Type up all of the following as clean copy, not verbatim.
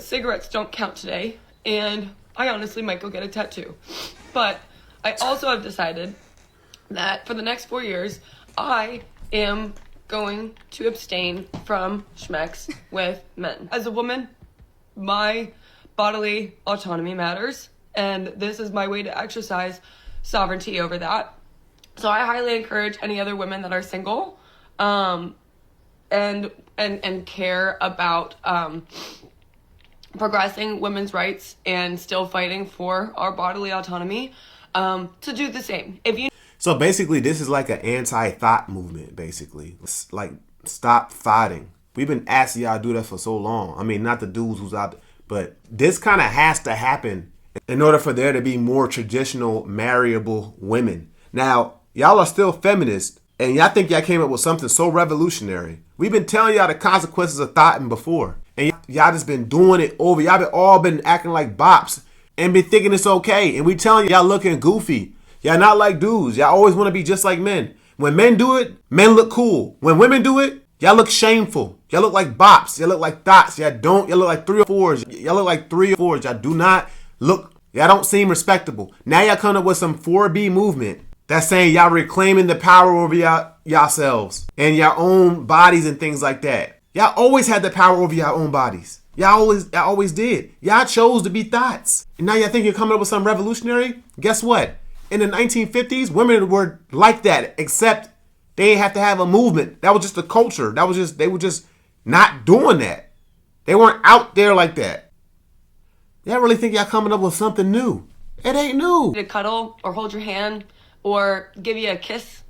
Cigarettes don't count today, and I honestly might go get a tattoo. But I also have decided that for the next 4 years, I am going to abstain from schmex with men. As a woman, my bodily autonomy matters, and this is my way to exercise sovereignty over that. So I highly encourage any other women that are single, and care about progressing women's rights and still fighting for our bodily autonomy, to do the same. So basically, this is like an anti-thought movement, basically. It's like, stop fighting. We've been asking y'all to do that for so long. I mean, not the dudes who's out there, but this kind of has to happen in order for there to be more traditional marriable women. Now, y'all are still feminists, and y'all think y'all came up with something so revolutionary. We've been telling y'all the consequences of thoughting before, and y'all just been doing it over. Y'all all been acting like bops and been thinking it's okay, and we telling y'all looking goofy. Y'all not like dudes. Y'all always want to be just like men. When men do it, men look cool. When women do it, y'all look shameful. Y'all look like bops. Y'all look like thoughts. Y'all look like 3 or 4s. Y'all look like 3 or 4s. Y'all do not look, y'all don't seem respectable. Now y'all coming up with some 4B movement that's saying y'all reclaiming the power over yourselves and your own bodies and things like that. Y'all always had the power over your own bodies. Y'all always did. Y'all chose to be thoughts. And now y'all think you're coming up with something revolutionary? Guess what? In the 1950s, women were like that, except they didn't have to have a movement. That was just the culture. They were just not doing that. They weren't out there like that. Y'all really think y'all coming up with something new? It ain't new. To cuddle or hold your hand or give you a kiss,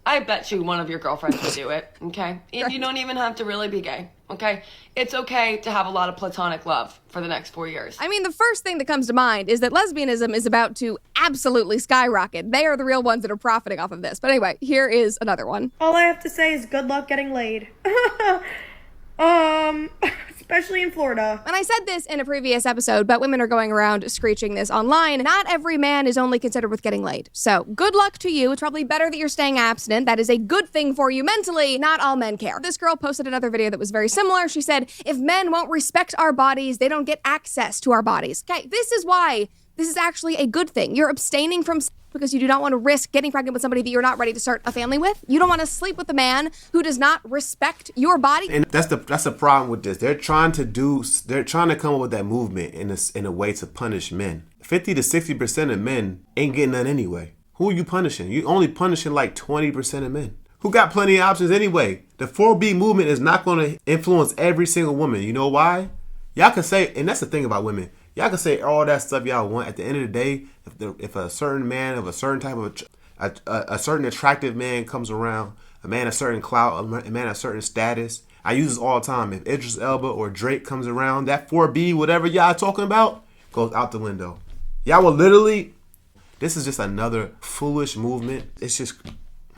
I bet you one of your girlfriends would do it, okay? And you don't even have to really be gay, okay? It's okay to have a lot of platonic love for the next 4 years. I mean, the first thing that comes to mind is that lesbianism is about to absolutely skyrocket. They are the real ones that are profiting off of this. But anyway, here is another one. All I have to say is good luck getting laid. Especially in Florida. And I said this in a previous episode, but women are going around screeching this online. Not every man is only considered with getting laid. So good luck to you. It's probably better that you're staying abstinent. That is a good thing for you mentally. Not all men care. This girl posted another video that was very similar. She said, if men won't respect our bodies, they don't get access to our bodies. Okay, this is why this is actually a good thing. You're abstaining from because you do not want to risk getting pregnant with somebody that you're not ready to start a family with. You don't want to sleep with a man who does not respect your body. And that's the problem with this. They're trying to come up with that movement in a way to punish men. 50 to 60% of men ain't getting none anyway. Who are you punishing? You only punishing like 20% of men who got plenty of options anyway. The 4B movement is not going to influence every single woman. You know why? Y'all can say, and that's the thing about women. Y'all can say all that stuff y'all want. At the end of the day, if a certain man of a certain type of a certain attractive man comes around, a man of certain clout, a man of certain status, I use this all the time. If Idris Elba or Drake comes around, that 4B, whatever y'all talking about, goes out the window. Y'all will literally. This is just another foolish movement. It's just.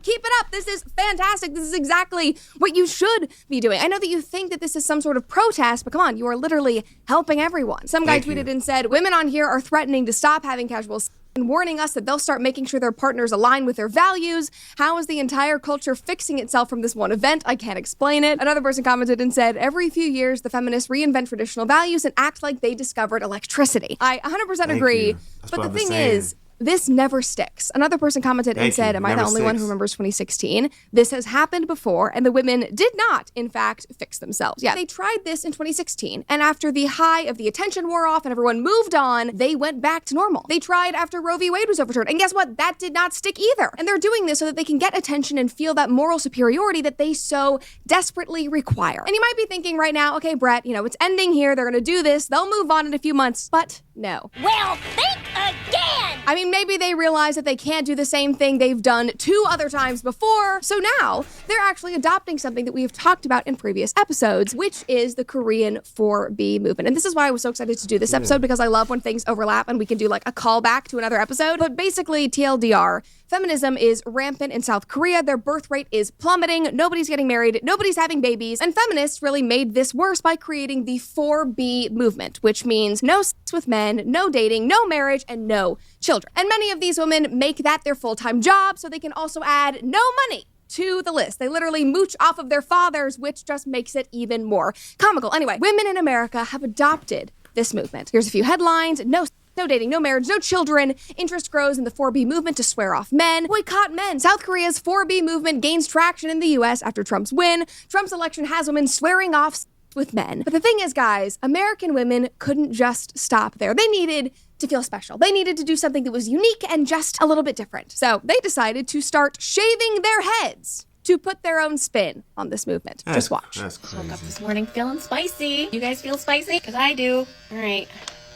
Keep it up. This is fantastic. This is exactly what you should be doing. I know that you think that this is some sort of protest, but come on, you are literally helping everyone. Some guy tweeted and said, women on here are threatening to stop having casual sex and warning us that they'll start making sure their partners align with their values. How is the entire culture fixing itself from this one event? I can't explain it. Another person commented and said, every few years, the feminists reinvent traditional values and act like they discovered electricity. I 100% agree. But the thing is, this never sticks. Another person commented and said, am I the only one who remembers 2016? This has happened before, and the women did not, in fact, fix themselves. Yeah, they tried this in 2016, and after the high of the attention wore off and everyone moved on, they went back to normal. They tried after Roe v. Wade was overturned, and guess what? That did not stick either. And they're doing this so that they can get attention and feel that moral superiority that they so desperately require. And you might be thinking right now, okay, Brett, it's ending here. They're going to do this. They'll move on in a few months. But no. Well, think again! I mean, maybe they realize that they can't do the same thing they've done 2 other times before. So now they're actually adopting something that we've talked about in previous episodes, which is the Korean 4B movement. And this is why I was so excited to do this episode, because I love when things overlap and we can do like a callback to another episode. But basically, TLDR, feminism is rampant in South Korea. Their birth rate is plummeting. Nobody's getting married. Nobody's having babies. And feminists really made this worse by creating the 4B movement, which means no sex with men, no dating, no marriage, and no children. And many of these women make that their full-time job, so they can also add no money to the list. They literally mooch off of their fathers, which just makes it even more comical. Anyway, women in America have adopted this movement. Here's a few headlines. No dating, no marriage, no children. Interest grows in the 4B movement to swear off men. Boycott men. South Korea's 4B movement gains traction in the US after Trump's win. Trump's election has women swearing off with men. But the thing is, guys, American women couldn't just stop there. They needed to feel special. They needed to do something that was unique and just a little bit different. So they decided to start shaving their heads to put their own spin on this movement. Just watch. That's crazy. Woke up this morning feeling spicy. You guys feel spicy? Because I do. All right.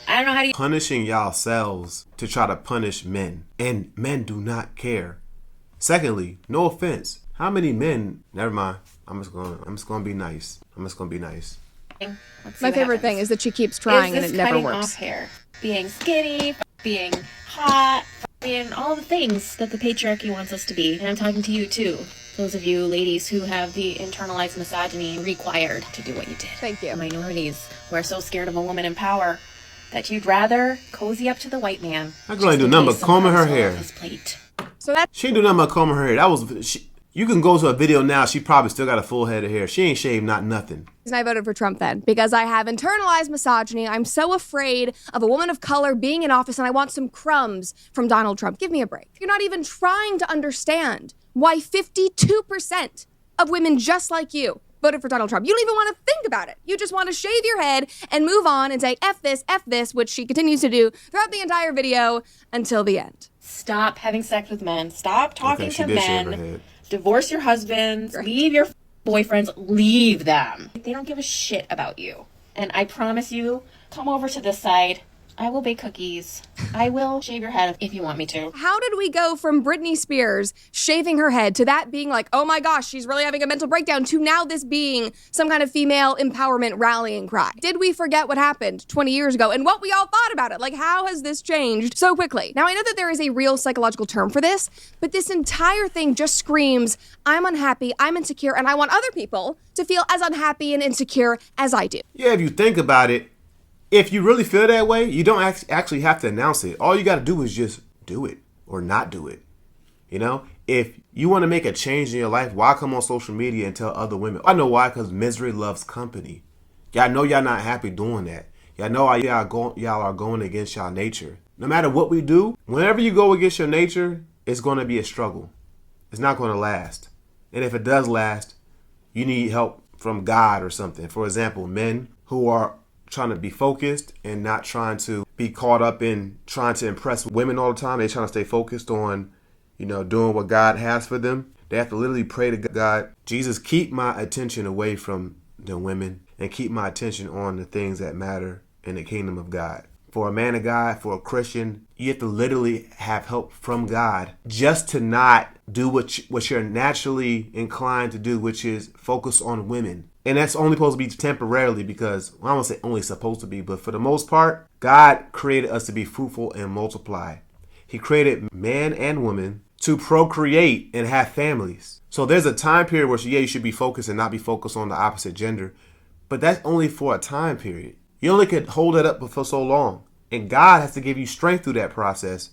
I don't know how to... Punishing yourselves to try to punish men. And men do not care. Secondly, no offense. How many men... Never mind. I'm just gonna be nice. My favorite thing is that she keeps trying and it never cutting works. off hair, being skinny, being hot, being all the things that the patriarchy wants us to be. And I'm talking to you too. Those of you ladies who have the internalized misogyny required to do what you did. Thank you. Minorities who are so scared of a woman in power that you'd rather cozy up to the white man. That girl ain't do nothing but combing her hair. So that She ain't do nothing but combing her hair. You can go to a video now. She probably still got a full head of hair. She ain't shaved not nothing. reason I voted for Trump then, because I have internalized misogyny. I'm so afraid of a woman of color being in office, and I want some crumbs from Donald Trump. Give me a break. You're not even trying to understand why 52% of women just like you voted for Donald Trump. You don't even want to think about it. You just want to shave your head and move on and say, F this, which she continues to do throughout the entire video until the end. Stop having sex with men. Stop talking to men. Head. Divorce your husbands. Leave your boyfriends. Leave them. They don't give a shit about you. And I promise you, come over to this side. I will bake cookies. I will shave your head if you want me to. How did we go from Britney Spears shaving her head to that being like, oh my gosh, she's really having a mental breakdown, to now this being some kind of female empowerment rallying cry? Did we forget what happened 20 years ago and what we all thought about it? Like, how has this changed so quickly? Now, I know that there is a real psychological term for this, but this entire thing just screams, I'm unhappy, I'm insecure, and I want other people to feel as unhappy and insecure as I do. Yeah, if you think about it, if you really feel that way, you don't actually have to announce it. All you got to do is just do it or not do it. You know, if you want to make a change in your life, why come on social media and tell other women? I know why, because misery loves company. Y'all know y'all not happy doing that. Y'all know y'all are going against y'all nature. No matter what we do, whenever you go against your nature, it's going to be a struggle. It's not going to last. And if it does last, you need help from God or something. For example, men who are trying to be focused and not trying to be caught up in trying to impress women all the time. They're trying to stay focused on, doing what God has for them. They have to literally pray to God, Jesus, keep my attention away from the women and keep my attention on the things that matter in the kingdom of God. For a man of God, for a Christian, you have to literally have help from God just to not do what you're naturally inclined to do, which is focus on women. And that's only supposed to be temporarily because, I don't say only supposed to be, but for the most part, God created us to be fruitful and multiply. He created man and woman to procreate and have families. So there's a time period where, you should be focused and not be focused on the opposite gender. But that's only for a time period. You only could hold that up for so long. And God has to give you strength through that process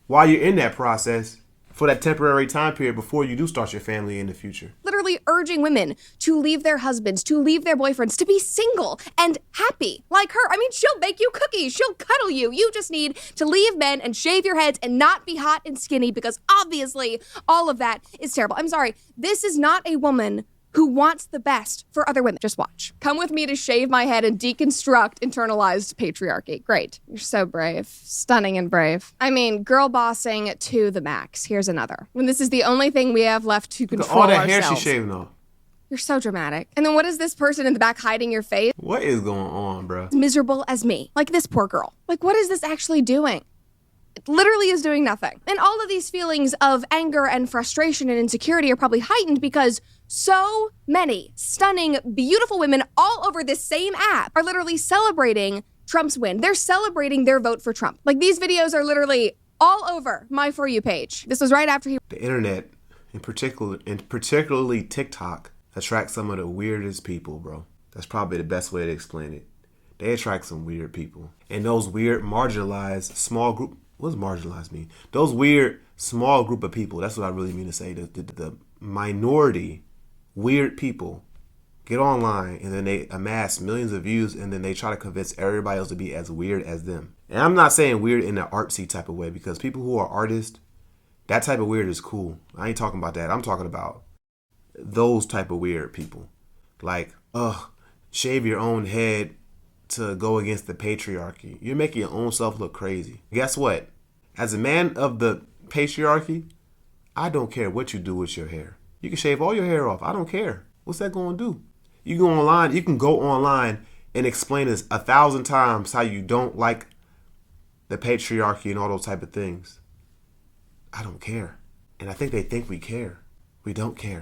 while you're in that process for that temporary time period before you do start your family in the future. Literally urging women to leave their husbands, to leave their boyfriends, to be single and happy like her. I mean, she'll bake you cookies, she'll cuddle you. You just need to leave men and shave your heads and not be hot and skinny, because obviously all of that is terrible. I'm sorry, this is not a woman who wants the best for other women. Just watch. Come with me to shave my head and deconstruct internalized patriarchy. Great. You're so brave. Stunning and brave. I mean, girl bossing to the max. Here's another. When this is the only thing we have left to control all that ourselves. hair she's shaving off. You're so dramatic. And then what is this person in the back hiding your face? What is going on, bro? Miserable as me. Like this poor girl. Like, what is this actually doing? It literally is doing nothing. And all of these feelings of anger and frustration and insecurity are probably heightened because so many stunning, beautiful women all over this same app are literally celebrating Trump's win. They're celebrating their vote for Trump. Like, these videos are literally all over my For You page. This was right after he... The internet, particularly TikTok, attracts some of the weirdest people, bro. That's probably the best way to explain it. They attract some weird people. And those weird marginalized small group... What does marginalized mean? Those weird small group of people, that's what I really mean to say. The minority weird people get online, and then they amass millions of views, and then they try to convince everybody else to be as weird as them. And I'm not saying weird in an artsy type of way, because people who are artists, that type of weird is cool. I ain't talking about that. I'm talking about those type of weird people. Like, shave your own head to go against the patriarchy. You're making your own self look crazy. Guess what? As a man of the patriarchy, I don't care what you do with your hair. You can shave all your hair off. I don't care. What's that going to do? You can go online and explain this 1,000 times how you don't like the patriarchy and all those type of things. I don't care. And I think they think we care. We don't care.